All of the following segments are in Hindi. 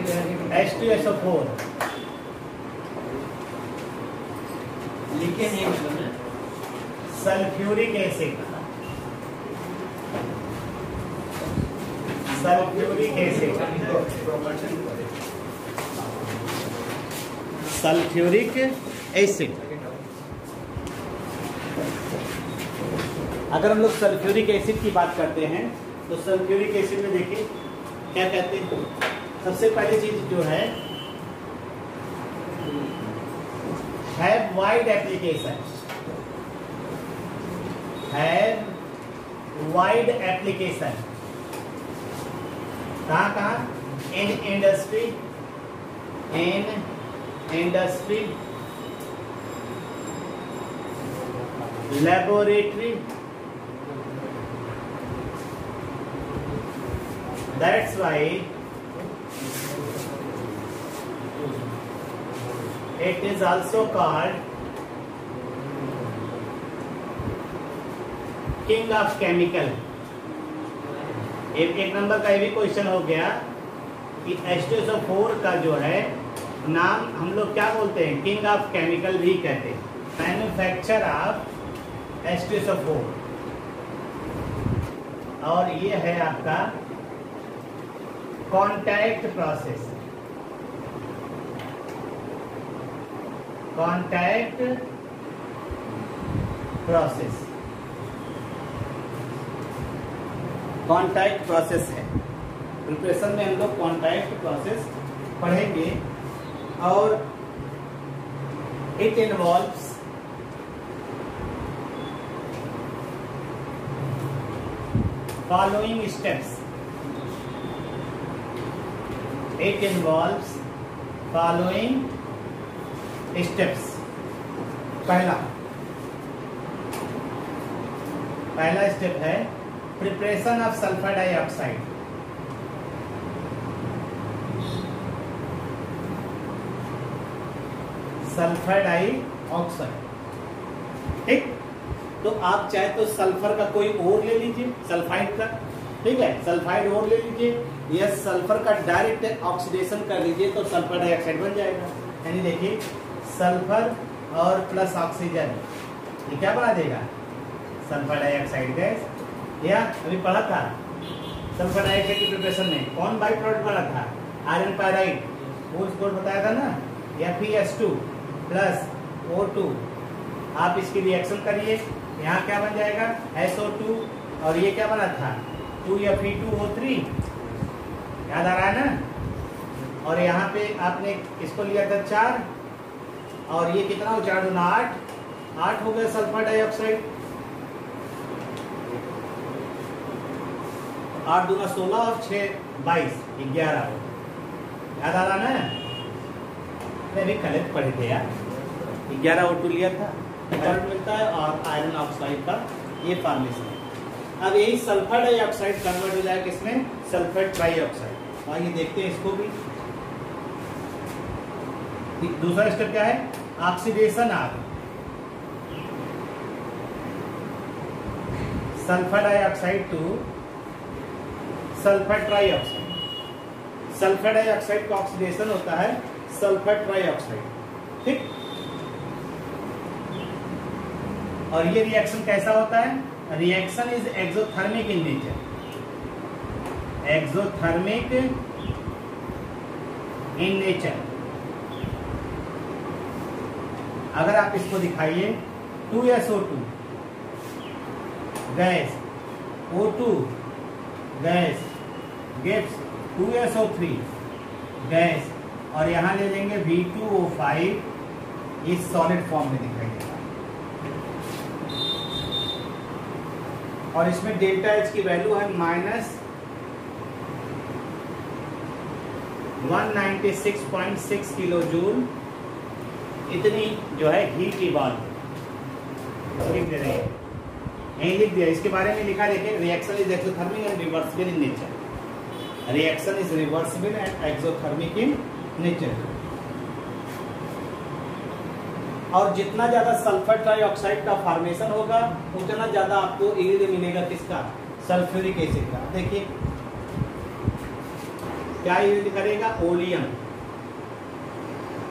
H2SO4 लिखे नहीं मतलब है sulphuric acid, sulphuric acid, sulphuric acid. अगर हम लोग सल्फ्यूरिक एसिड की बात करते हैं तो सल्फ्यूरिक एसिड में देखिए क्या कहते हैं। सबसे पहली चीज जो है have wide application, have wide application. कहाँ कहाँ? In industry, in industry, laboratory, that's why it is also called king of chemical। एक नंबर का ये भी क्वेश्चन हो गया कि H2SO4 का जो है नाम हम लोग क्या बोलते हैं? किंग ऑफ केमिकल भी कहते हैं। Manufacture of H2SO4। और ये है आपका contact process, contact process, contact process है। प्रिपरेशन में हम लोग कॉन्टैक्ट प्रोसेस पढ़ेंगे और it involves following steps, it involves following steps। पहला स्टेप है preparation of sulphur dioxide. Sulphur dioxide, ठीक। तो आप चाहे तो सल्फर का कोई और ले लीजिए, सल्फाइड का, ठीक है, सल्फाइड और ले लीजिए, या सल्फर का डायरेक्ट ऑक्सीडेशन कर लीजिए तो सल्फर डाइऑक्साइड बन जाएगा। यानी देखिए सल्फर और प्लस ऑक्सीजन ये क्या बना देगा? Sulphur dioxide gas. या अभी पढ़ा था सल्फर डाइऑक्साइड की प्रिपरेशन में कौन बाई प्रोडक्ट बना था? आयरन पायराइड, वो स्कोर बताया था ना, Fe2 प्लस O2। आप इसकी रिएक्शन करिए, यहाँ क्या बन जाएगा? SO2, और ये क्या बना था? 2Fe2O3, याद आ रहा है ना। और यहाँ पे आपने इसको लिया था 4, और ये कितना हो? 4 दूना 8, 8 हो गया सल्फर डाइऑक्साइड। 8 दूना 16 और 6 22, 11 हो। याद आ रहा ना? मैं भी कल पढ़े थे यार। 11 O2 लिया था, रिजल्ट मिलता है, और आयरन ऑक्साइड का ये फॉर्मेशन है। अब यही सल्फर डाइऑक्साइड कन्वर्ट हो जाएगा किसमें? Sulphur trioxide. आइए देखते हैं इसको भी। दूसरा स्टेप क्या है? Oxidation of sulphur dioxide two sulphur trioxide. Sulphur dioxide का ऑक्सीडेशन होता है सल्फर ट्राइऑक्साइड, ठीक। और ये रिएक्शन कैसा होता है? Reaction is exothermic in nature, exothermic in nature. अगर आप इसको दिखाइए 2SO2 gas, O2 gas gives 2SO3 gas, और यहां ले लेंगे V2O5, इस सॉलिड फॉर्म में दिखाई देगा। और इसमें डेल्टा H की वैल्यू है -196.6 किलो जूल। इतनी जो है हीट इवॉल्व लिख दे रहे हैं, यही लिख दिया। इसके बारे में लिखा देखिए, reaction is exothermic and reversible in nature. Reaction is reversible and exothermic in nature. और जितना ज्यादा सल्फर ट्राइऑक्साइड का फॉर्मेशन होगा उतना ज्यादा आपको यील्ड मिलेगा किसका? सल्फ्यूरिक एसिड का। देखिए क्या यील्ड करेगा? ओलियम।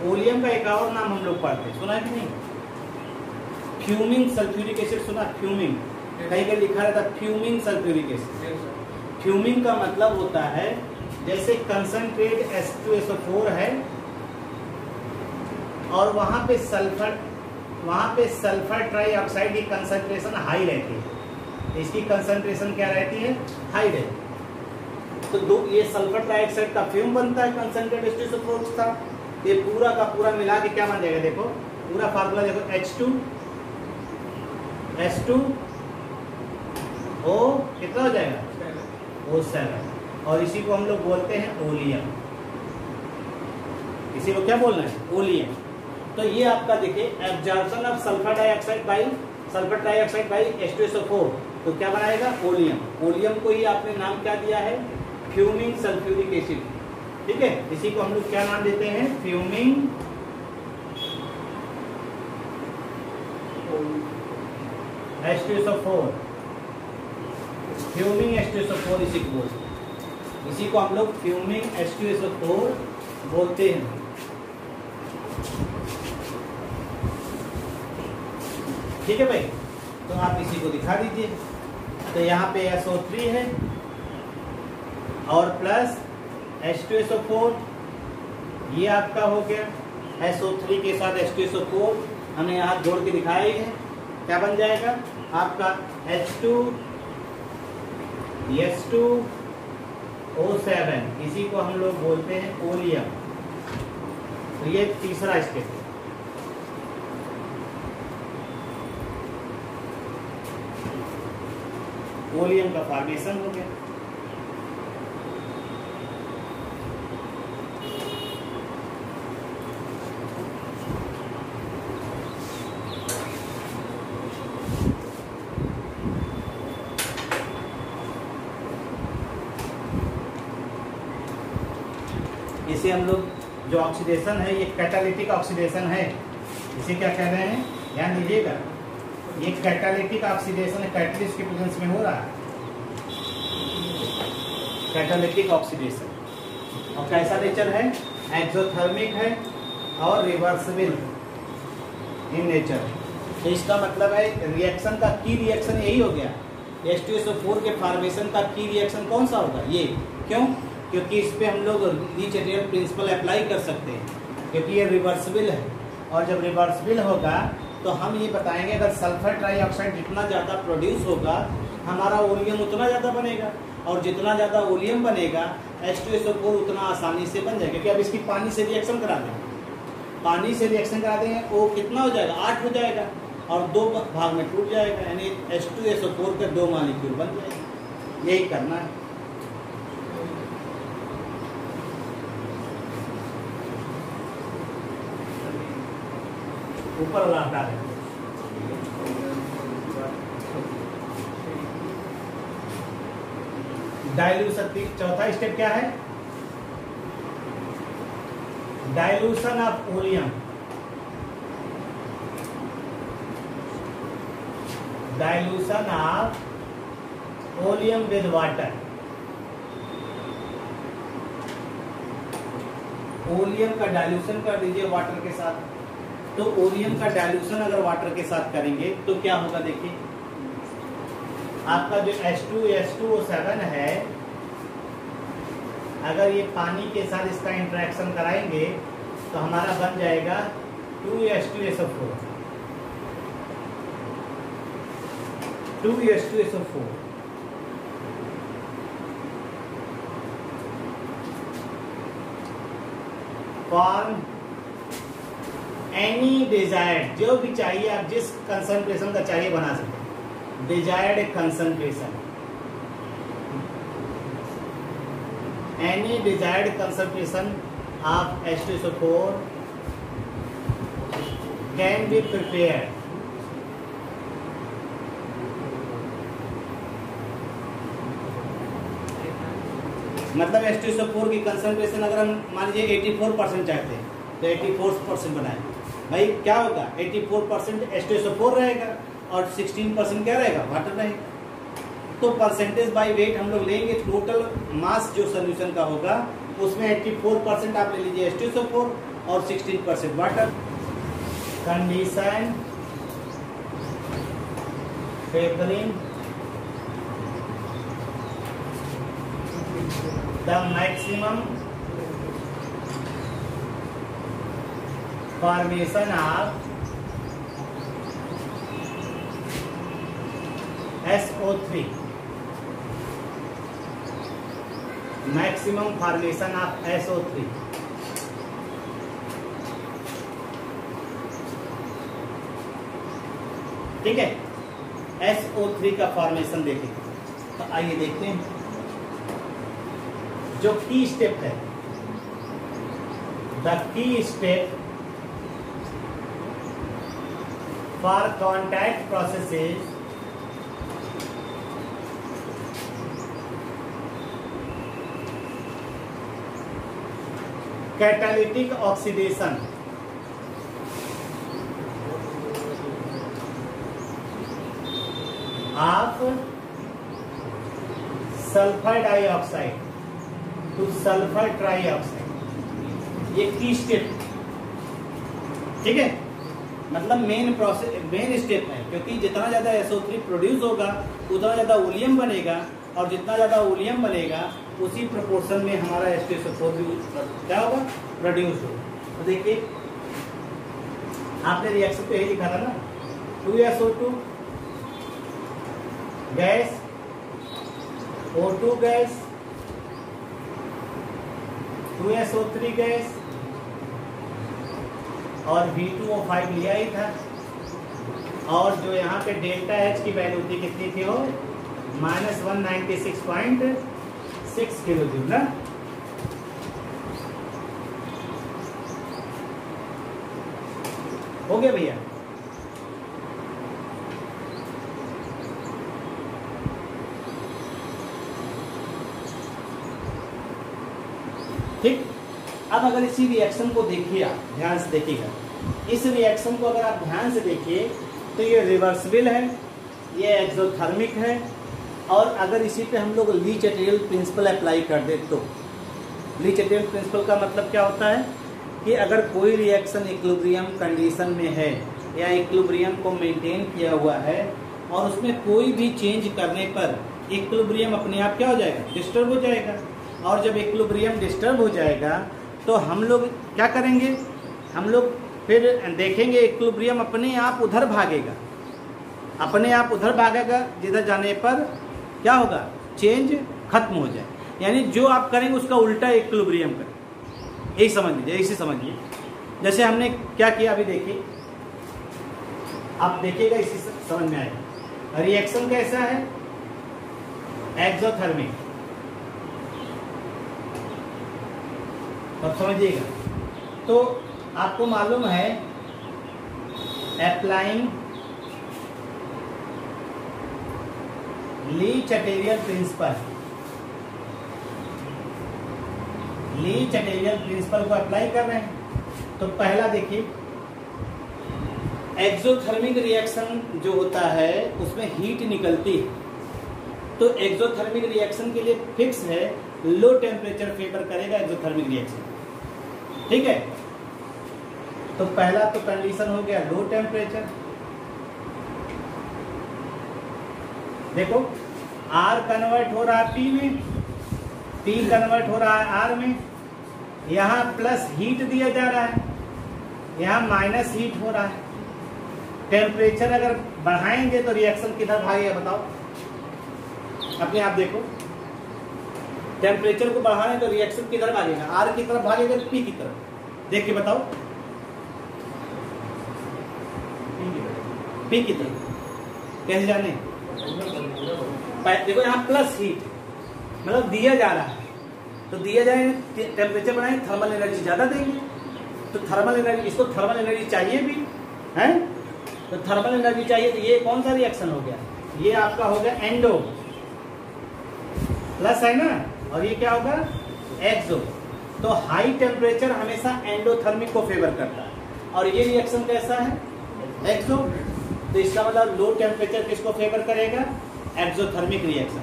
ओलियम का एक और नाम हम लोग पढ़ते हैं, सुना कि नहीं? फ्यूमिंग सल्फ्यूरिक एसिड सुना? फ्यूमिंग कहीं कहीं लिखा रहता है फ्यूमिंग सल्फ्यूरिक एसिड। फ्यूमिंग का मतलब होता है जैसे कंसंट्रेट H2SO4 है और वहां पे सल्फर ट्राइऑक्साइड की कंसंट्रेशन हाई रहती है, इसकी कंसंट्रेशन क्या रहती है? हाई रहती है। तो दो ये सल्फर ट्राइऑक्साइड का फ्यूम बनता है कंसंट्रेट H2SO4 था। ये पूरा का पूरा मिला के क्या बन जाएगा? देखो पूरा फार्मूला देखो, H2 O कितना हो जाएगा? O7। और इसी को हम लोग बोलते हैं ओलियम। इसी को क्या बोलना है? ओलियम। तो ये आपका देखिए absorption of sulphur trioxide by H2SO4, तो क्या बनाएगा? ओलियम। ओलियम को ही आपने नाम क्या दिया है? Fuming sulphuric acid. ठीक है, इसी को हम लोग क्या नाम देते हैं? Fuming H2SO4। फ्यूमिंग H2SO4 इसी को बोलते हैं। इसी को हम लोग फ्यूमिंग H2SO4 बोलते हैं। ठीक है भाई, तो आप इसी को दिखा दीजिए। तो यहाँ पे SO3 है और प्लस H2SO4, ये आपका हो गया। SO3 के साथ H2SO4 हमने यहाँ जोड़ के दिखाया ही है। क्या बन जाएगा आपका? H2S2O7, इसी को हम लोग बोलते हैं ओलियम। तो ये तीसरा स्टेप है। ओलियम का फॉर्मेशन हो गया। इसे हम लोग जो ऑक्सीडेशन है, ये कैटालिटिक ऑक्सीडेशन है। इसे क्या कह रहे हैं? ध्यान दीजिएगा, ये कैटालिटिक ऑक्सीडेशन कैटलिस्ट के प्रेजेंस में हो रहा है। कैटालिटिक ऑक्सीडेशन और कैसा नेचर है? एक्सोथर्मिक है और रिवर्सिबल इन नेचर। तो इसका मतलब है रिएक्शन का की रिएक्शन यही हो गया। H2SO4 के फॉर्मेशन का की रिएक्शन कौन सा होगा? ये। क्यों? क्योंकि इस पे हम लोग लीच एडियल प्रिंसिपल अप्लाई कर सकते हैं, क्योंकि ये रिवर्सिबल है। और जब रिवर्सिबल होगा तो हम ये बताएंगे अगर सल्फर ट्राइऑक्साइड जितना ज़्यादा प्रोड्यूस होगा हमारा ओलियम उतना ज़्यादा बनेगा, और जितना ज़्यादा ओलियम बनेगा H2SO4 उतना आसानी से बन जाएगा। क्योंकि अब इसकी पानी से रिएक्शन करा देंगे, पानी से रिएक्शन करा देंगे, वो कितना हो जाएगा? 8 हो जाएगा और 2 भाग में टूट जाएगा, यानी H2SO4 के 2 मॉलिक्यूल बन जाएंगे। यही करना है। ऊपर वाला हटा दें। डाइल्यूशन, चौथा स्टेप क्या है? Dilution of oleum. Dilution of oleum with water. Oleum का डाइल्यूशन कर दीजिए वाटर के साथ। तो ओलियम का डाइल्यूशन अगर वाटर के साथ करेंगे तो क्या होगा? देखिए आपका जो H2S2O7 है, अगर ये पानी के साथ इसका इंटरेक्शन कराएंगे तो हमारा बन जाएगा 2H2SO4। 2H2SO4 form any desired, जो भी चाहिए आप जिस कंसंट्रेशन का चाहिए बना सकते हैं। Desired concentration, any desired concentration of H2SO4 can be prepared. मतलब H2SO4 की कंसंट्रेशन अगर हम मान लीजिए 84% चाहते हैं तो 84% बनाए। भाई क्या होगा? 84% H2SO4 रहेगा और 16% क्या रहेगा? वाटर रहेगा। तो परसेंटेज बाय वेट हम लोग लेंगे, टोटल मास जो सोल्यूशन का होगा उसमें 84% आप ले लीजिए H2SO4 और 16% water. Condition favouring the maximum formation of SO3, maximum formation of SO3। ठीक है, SO3 का फॉर्मेशन देखेंगे। तो आइए देखते हैं जो की स्टेप है, the key step for contact processes catalytic oxidation of sulphur dioxide two sulphur trioxide, ये की स्टेप। ठीक है, मतलब मेन प्रोसेस, मेन स्टेप है, क्योंकि जितना ज्यादा SO3 प्रोड्यूस होगा उतना ज्यादा ओलियम बनेगा, और जितना ज्यादा ओलियम बनेगा उसी प्रोपोर्शन में हमारा H2SO4 भी क्या होगा, प्रोड्यूस होगा। तो देखिए आपने रिएक्शन पे यही लिखा था ना, 2SO2 gas, O2 gas, 2SO3 gas और V2O5 लिया ही था, और जो यहाँ पे डेल्टा H की वैल्यू थी कितनी थी वो, -196.6 किलो जूल ना। हो गया भैया। ठीक, अब अगर इसी रिएक्शन को देखिए, आप ध्यान से देखिएगा, इस रिएक्शन को अगर आप ध्यान से देखिए तो ये रिवर्सिबल है, ये एक्सोथर्मिक है, और अगर इसी पे हम लोग ली चैटेरियल प्रिंसिपल अप्लाई कर दे तो, ली चैटेरियल प्रिंसिपल का मतलब क्या होता है कि अगर कोई रिएक्शन इक्विलिब्रियम कंडीशन में है या इक्विलिब्रियम को मेंटेन किया हुआ है और उसमें कोई भी चेंज करने पर इक्विलिब्रियम अपने आप क्या हो जाएगा, डिस्टर्ब हो जाएगा। और जब इक्विलिब्रियम डिस्टर्ब हो जाएगा तो हम लोग क्या करेंगे, हम लोग फिर देखेंगे इक्विलिब्रियम अपने आप उधर भागेगा, अपने आप उधर भागेगा जिधर जाने पर क्या होगा, चेंज खत्म हो जाए। यानी जो आप करेंगे उसका उल्टा इक्विलिब्रियम करें, यही समझ लीजिए, इसी समझिए। जैसे हमने क्या किया अभी देखिए, आप देखिएगा इसी समझ में आएगा। रिएक्शन कैसा है, एक्सोथर्मिक, अब समझिएगा। तो आपको मालूम है अप्लाइंग ली चैटेरियल प्रिंसिपल, ली चैटेरियल प्रिंसिपल को अप्लाई कर रहे हैं। तो पहला देखिए, एक्सोथर्मिक रिएक्शन जो होता है उसमें हीट निकलती है, तो एक्सोथर्मिक रिएक्शन के लिए फिक्स है लो टेम्परेचर फेवर करेगा एक्सोथर्मिक रिएक्शन। ठीक है, तो पहला तो कंडीशन हो गया लो टेम्परेचर। देखो R कन्वर्ट हो रहा है P में, P कन्वर्ट हो रहा है R में, यहाँ प्लस हीट दिया जा रहा है, यहाँ माइनस हीट हो रहा है। टेम्परेचर अगर बढ़ाएंगे तो रिएक्शन किधर भागेगा बताओ, अपने आप देखो। टेम्परेचर को बढ़ाने तो रिएक्शन किधर भागेगा, R की तरफ भागेगा तो P की तरफ। देख के बताओ, P की तरफ कैसे जाने। देखो यहाँ प्लस हीट मतलब दिया जा रहा है, तो दिया जाए टेम्परेचर बढ़ाएं, थर्मल एनर्जी ज्यादा देंगे, तो थर्मल एनर्जी, इसको थर्मल एनर्जी चाहिए भी है, तो थर्मल एनर्जी चाहिए। तो ये कौन सा रिएक्शन हो गया, ये आपका हो गया एंडो, प्लस है ना, और ये क्या होगा एक्सो। तो हाई टेम्परेचर हमेशा एंडोथर्मिक को फेवर करता है, और ये रिएक्शन कैसा है एक्सो। तो इसका मतलब लो टेम्परेचर किसको फेवर करेगा, एक्सोथर्मिक रिएक्शन।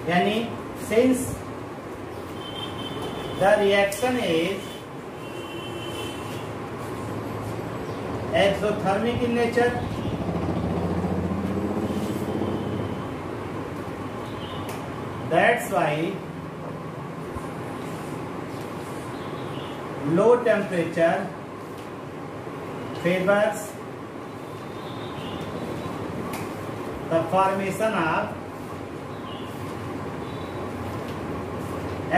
यानी since the reaction is exothermic in nature, that's why low temperature favors the formation of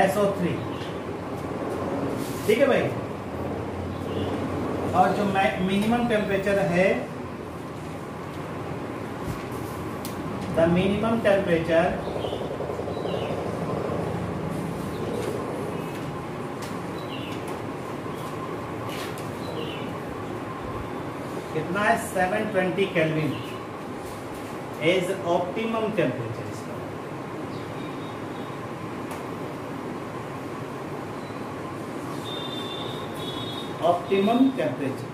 SO3। ठीक है भाई। और जो मिनिमम टेम्परेचर है, द मिनिमम टेम्परेचर कितना है 720 केल्विन एज ऑप्टिमम टेम्परेचर इसका। Optimum temperature.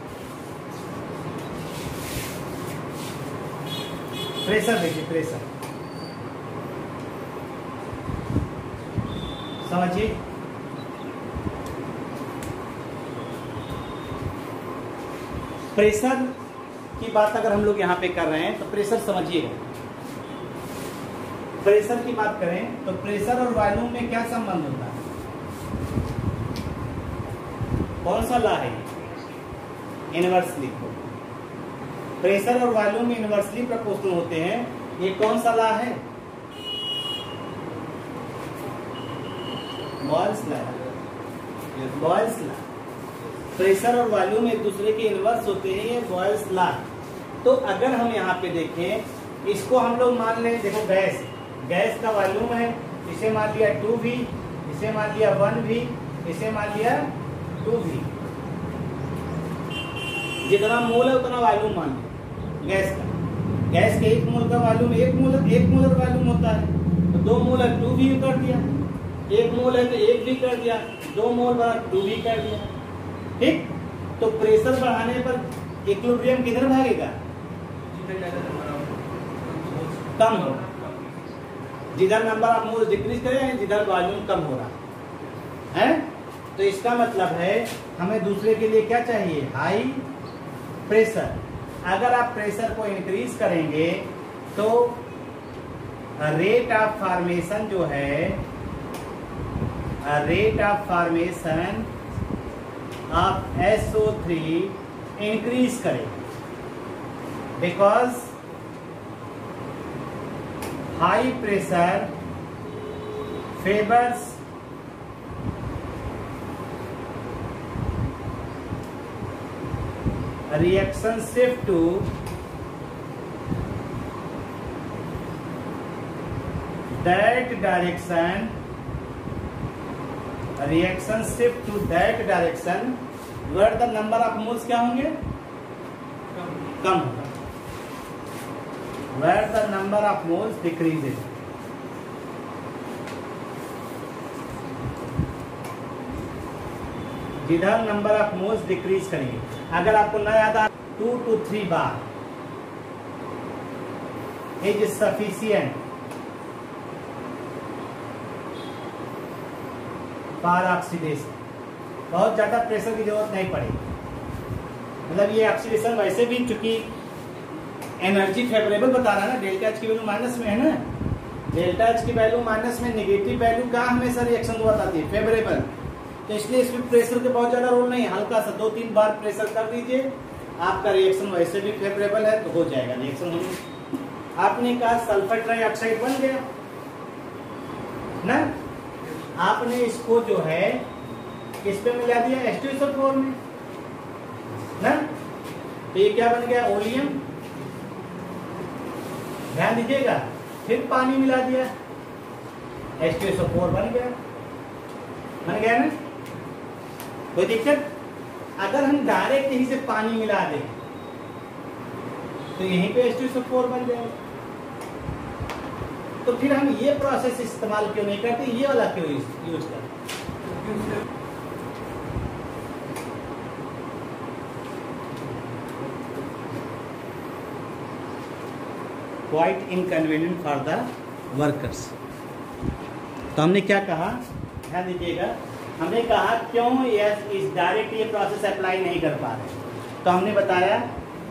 प्रेशर देखिए, प्रेशर समझिए। प्रेशर की बात अगर हम लोग यहां पे कर रहे हैं तो प्रेशर समझिएगा। प्रेशर की बात करें तो प्रेशर और वॉल्यूम में क्या संबंध होता है? कौन सा लॉ है? इनवर्सली। प्रेशर और वॉल्यूम इनवर्सली प्रोपोर्शनल होते हैं। ये कौन सा लॉ है? Boyle's law. Boyle's law. Pressure और वॉल्यूम एक दूसरे के इनवर्स होते हैं, ये बॉयल्स लॉ। तो अगर हम यहाँ पे देखें, इसको हम लोग मान लें, देखो गैस, गैस का वॉल्यूम है, इसे मान लिया 2V, इसे मान लिया 1V, इसे मान लिया 2V। जितना मोल है उतना वॉल्यूम मान लिया गैस का। गैस के 1 मोल का वॉल्यूम 1 मोलर वॉल्यूम होता है। तो 2 मोल है 2V कर दिया, 1 मोल है तो 1V कर दिया, 2 मोल बना 2V कर दिया। ठीक। तो प्रेशर बढ़ाने पर इक्विलिब्रियम किधर भागेगा? कम हो। जिधर नंबर ऑफ मोल्स डिक्रीज करें, जिधर वॉल्यूम कम हो रहा है। तो इसका मतलब है हमें दूसरे के लिए क्या चाहिए? High pressure. अगर आप प्रेशर को इंक्रीज करेंगे तो रेट ऑफ फॉर्मेशन जो है, rate of formation of SO3 increase करेगा, because high pressure favours reaction shift to that direction, reaction shift to that direction where the number of moles क्या होंगे? कम होगा। Where the number of moles decreases. जिधर नंबर ऑफ मोल्स डिक्रीज करेंगे। अगर आपको न याद आ 2 to 3 बार इज सफिशिएंट फॉर ऑक्सीडेशन। बहुत ज्यादा प्रेशर की जरूरत नहीं पड़ेगी। मतलब ये ऑक्सीडेशन वैसे भी चूंकि एनर्जी फेवरेबल बता रहा है ना, डेल्टा एच की वैल्यू माइनस में है ना, डेल्टा एच की वैल्यू माइनस में, नेगेटिव वैल्यू का हमेशा रिएक्शन बताती है फेवरेबल। तो इसलिए इसमें प्रेशर के बहुत ज्यादा रोल नहीं है। हल्का सा 2-3 बार प्रेशर कर दीजिए, आपका रिएक्शन वैसे भी फेवरेबल है तो हो जाएगा रिएक्शन होने। आपने कहा सल्फर ट्राइऑक्साइड बन गया ना, आपने इसको जो है किस पे मिला दिया? H2SO4 में ना। तो ये क्या बन गया? ओलियम। ध्यान दीजिएगा, फिर पानी मिला दिया, H2SO4 बन गया ना। कोई दिक्कत? अगर हम डायरेक्ट यहीं से पानी मिला दें तो यहीं पे H2SO4 बन जाएगा। तो फिर हम ये प्रोसेस इस्तेमाल क्यों नहीं करते? ये वाला क्यों यूज करते? Quite inconvenient for the workers. तो हमने क्या कहा? ध्यान दीजिएगा, हमने कहा क्यों यस इस डायरेक्ट ये प्रोसेस अप्लाई नहीं कर पा रहे, तो हमने बताया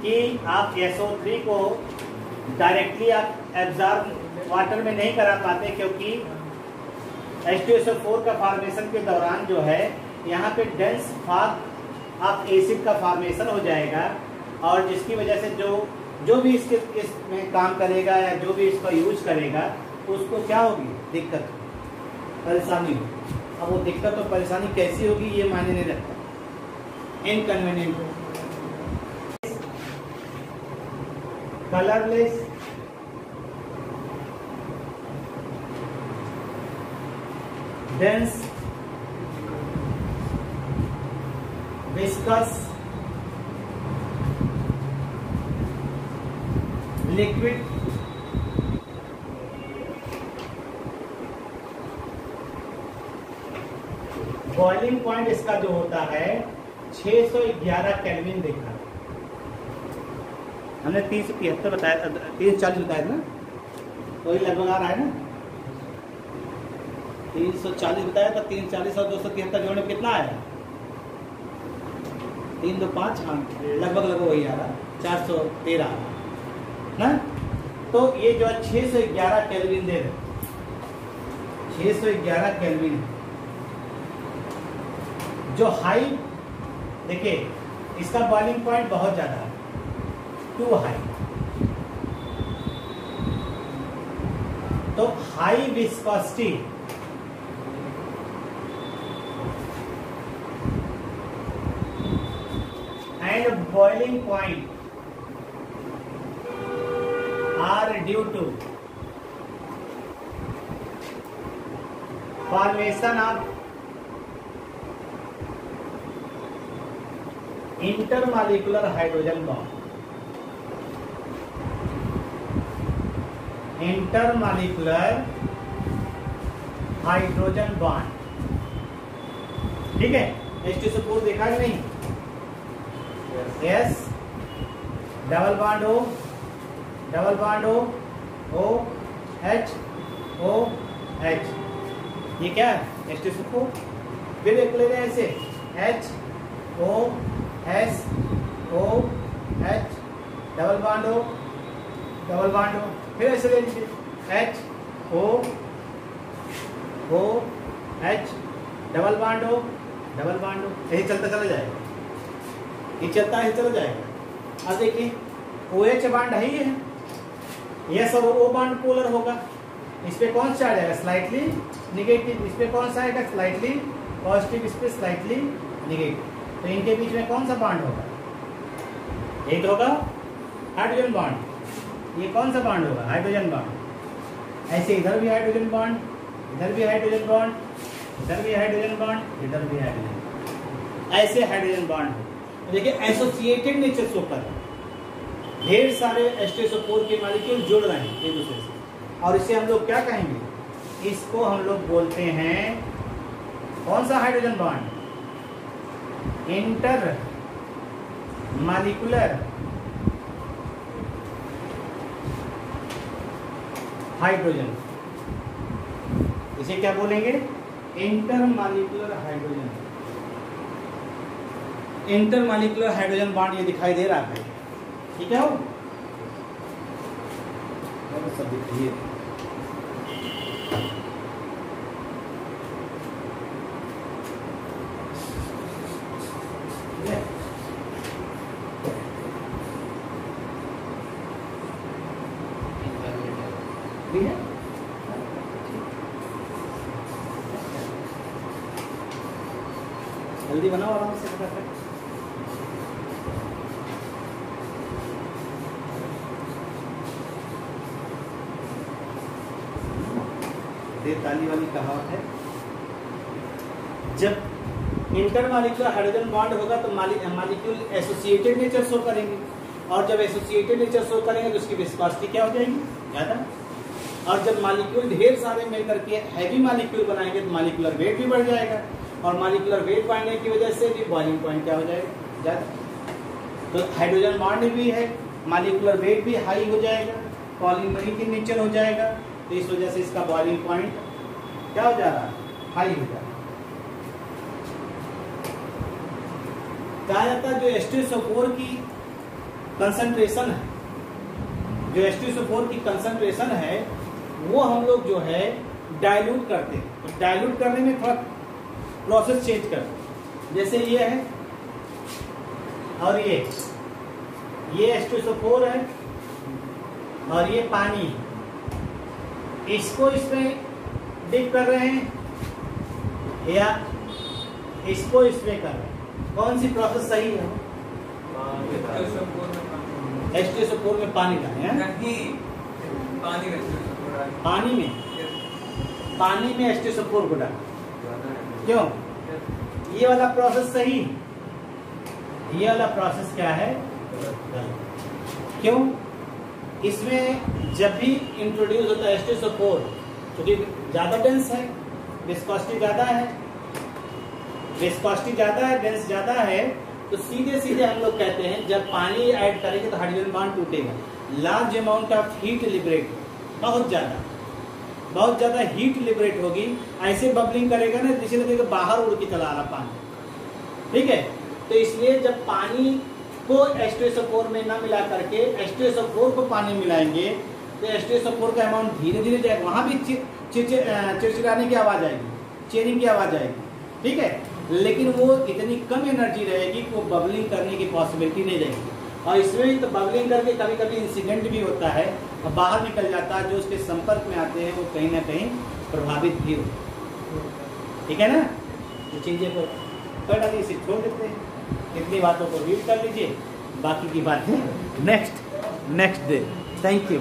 कि आप SO3 को डायरेक्टली आप एब्जॉर्ब वाटर में नहीं करा पाते, क्योंकि H2SO4 का फॉर्मेशन के दौरान जो है यहाँ पे डेंस फॉग ऑफ एसिड का फॉर्मेशन हो जाएगा, और जिसकी वजह से जो भी इसमें काम करेगा या जो भी इसका यूज करेगा उसको क्या होगी, दिक्कत, परेशानी होगी। अब वो दिक्कत और परेशानी कैसी होगी ये मायने नहीं रखता। Inconvenient, colourless, dense, viscous, liquid, boiling point इसका जो होता है 611 केल्विन देखा हमने, 373 बताया, 340 बताया था ना, वही लगभग आ रहा है ना, 340 बताया था, 340 और 273 जोड़ने में कितना आया, 3 2 5, हाँ लगभग वही आ रहा, 413 ना। तो ये जो है 611 केल्विन दे रहे, 611 केल्विन जो हाई, देखिए इसका बॉइलिंग पॉइंट बहुत ज्यादा है, टू हाई, तो high viscosity and boiling point are due to formation of intermolecular hydrogen bond, intermolecular hydrogen bond, ठीक है। H2SO4 देखा है नहीं, S double bond O, double bond O H O H, ये क्या है H2SO4। फिर एक ले रहे हैं ऐसे H O S O H double bond O, double bond O, फिर ऐसे ले लीजिए H O O H double bond O, double bond O, यही चलता चला जाएगा, ये चलता है चला जाएगा। अब देखिए OH बॉन्ड है ही है, यस और O बॉन्ड पोलर होगा, इस पे कौन सा आ जाएगा, स्लाइटली निगेटिव, इस पे कौन सा आएगा, स्लाइटली पॉजिटिव, इस पे स्लाइटली निगेटिव, तो इनके बीच में कौन सा बॉन्ड होगा, एक होगा हाइड्रोजन बॉन्ड, ये कौन सा बॉन्ड होगा, हाइड्रोजन बॉन्ड। ऐसे इधर भी हाइड्रोजन बॉन्ड, इधर भी हाइड्रोजन बॉन्ड, इधर भी हाइड्रोजन बॉन्ड, इधर भी हाइड्रोजन, ऐसे हाइड्रोजन बॉन्ड। देखिए एसोसिएटेड नेचर शो कर, ढेर सारे H2SO4 के मॉलिक्यूल जुड़ रहे हैं एक दूसरे से, और इसे हम लोग क्या कहेंगे, इसको हम लोग बोलते हैं कौन सा hydrogen bond, inter molecular hydrogen, इसे क्या बोलेंगे, inter molecular hydrogen, inter molecular hydrogen bond ये दिखाई दे रहा है, ठीक है। सब दिखाइए, ठीक है। जल्दी बनाओ आराम से फटाफट। ताली वाली कहावत है, जब इंटरमॉलिक्यूलर हाइड्रोजन बॉन्ड होगा तो मॉलिक्यूल एसोसिएटेड नेचर शो करेंगे, और जब एसोसिएटेड नेचर शो करेंगे तो उसकी विस्कोसिटी क्या हो जाएगी, ज्यादा। और जब मॉलिक्यूल ढेर सारे मिलकर के हैवी मॉलिक्यूल बनाएंगे तो मॉलिक्यूलर वेट भी बढ़ जाएगा, और मॉलिक्यूलर वेट बढ़ने की वजह से भी बॉइलिंग पॉइंट क्या हो जाएगा, ज्यादा। तो हाइड्रोजन बॉन्ड भी है, मॉलिक्यूलर वेट भी हाई हो जाएगा, पॉलीमरी की नेचर हो जाएगा, तो इस वजह से इसका बॉइलिंग पॉइंट क्या हो जा रहा है, हाई हो जा रहा है। कहा जाता है जो H2SO4 की कंसंट्रेशन है, जो H2SO4 की कंसंट्रेशन है वो हम लोग जो है डाइल्यूट करते हैं। तो डाइल्यूट करने में थोड़ा प्रोसेस चेंज करते हैं। जैसे ये है और ये H2SO4 है और ये पानी है, इसको इसमें डिप कर रहे हैं या इसको इसमें कर रहे हैं, कौन सी प्रोसेस सही है? H2SO4 में पानी डालें हैं? नहीं, पानी में H2SO4 को डालें। क्यों? ये वाला प्रोसेस सही, ये वाला प्रोसेस क्या है? क्यों? इसमें जब भी इंट्रोड्यूस होता है H2SO4, क्योंकि ज्यादा डेंस है, विस्कोसिटी ज्यादा है, डेंस ज्यादा है, तो सीधे सीधे हम लोग कहते हैं जब पानी ऐड करेंगे तो हाइड्रोजन बॉन्ड टूटेगा, large amount of heat liberate, बहुत ज्यादा हीट लिबरेट होगी, ऐसे बबलिंग करेगा ना जिसे लगेगा बाहर उड़ के चला रहा पानी। ठीक है, तो इसलिए जब पानी को H2SO4 में ना मिला करके H2SO4 को पानी मिलाएंगे तो H2SO4 का अमाउंट धीरे धीरे जाएगा, वहां भी चिड़चिड़ाने की आवाज आएगी, चेयरिंग की आवाज आएगी। ठीक है, लेकिन वो इतनी कम एनर्जी रहेगी कि वो बबलिंग करने की पॉसिबिलिटी नहीं रहेगी। और इसमें तो बबलिंग करके कभी कभी इंसिडेंट भी होता है और बाहर निकल जाता है, जो उसके संपर्क में आते हैं वो कहीं ना कहीं प्रभावित भी होते। ठीक है ना, ये चीजें को कर डालिए, इसे छोड़ देते हैं, इतनी बातों को रीड कर लीजिए, बाकी की बातें नेक्स्ट डे। Thank you.